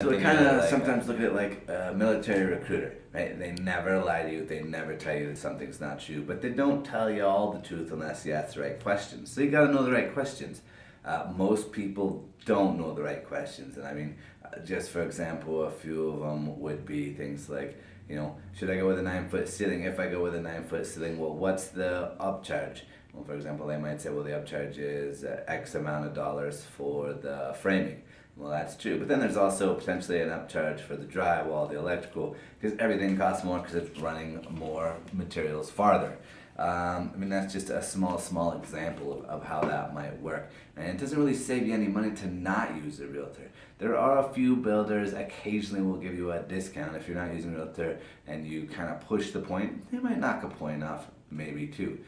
So we Thinking kind of of like, sometimes look at it like a military recruiter, right? They never lie to you. They never tell you that something's not true, but they don't tell you all the truth unless you ask the right questions. So you got to know the right questions. Most people don't know the right questions, and I mean, just for example, a few of them would be things like, should I go with a 9 foot ceiling? If I go with a 9 foot ceiling, well, what's the upcharge? Well, for example, they might say, well, the upcharge is X amount of dollars for the framing. Well, that's true. But then there's also potentially an upcharge for the drywall, the electrical, because everything costs more because it's running more materials farther. I mean, that's just a small example of how that might work. And it doesn't really save you any money to not use a realtor. There are a few builders occasionally will give you a discount if you're not using a realtor and you kind of push the point. They might knock a point off, maybe two.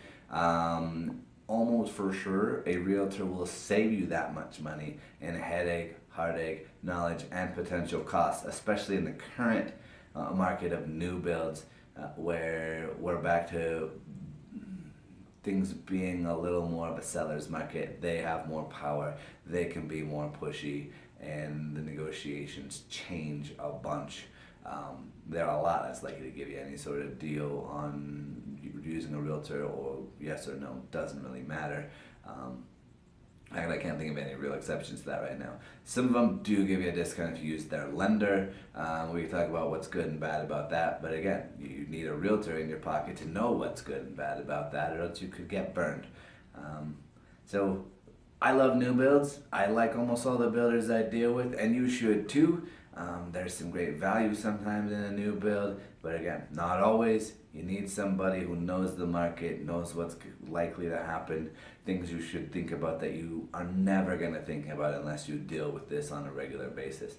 Almost for sure, a realtor will save you that much money in headache, heartache, knowledge, and potential costs, especially in the current market of new builds, where we're back to things being a little more of a seller's market. They have more power, they can be more pushy, and the negotiations change a bunch. They're a lot less likely to give you any sort of deal on using a realtor, or yes or no, doesn't really matter. I can't think of any real exceptions to that right now. Some of them do give you a discount if you use their lender. We can talk about what's good and bad about that, but again, you need a realtor in your pocket to know what's good and bad about that, or else you could get burned. So I love new builds. I like almost all the builders I deal with, and you should too. There's some great value sometimes in a new build, but again, not always. You need somebody who knows the market, knows what's likely to happen, things you should think about that you are never going to think about unless you deal with this on a regular basis.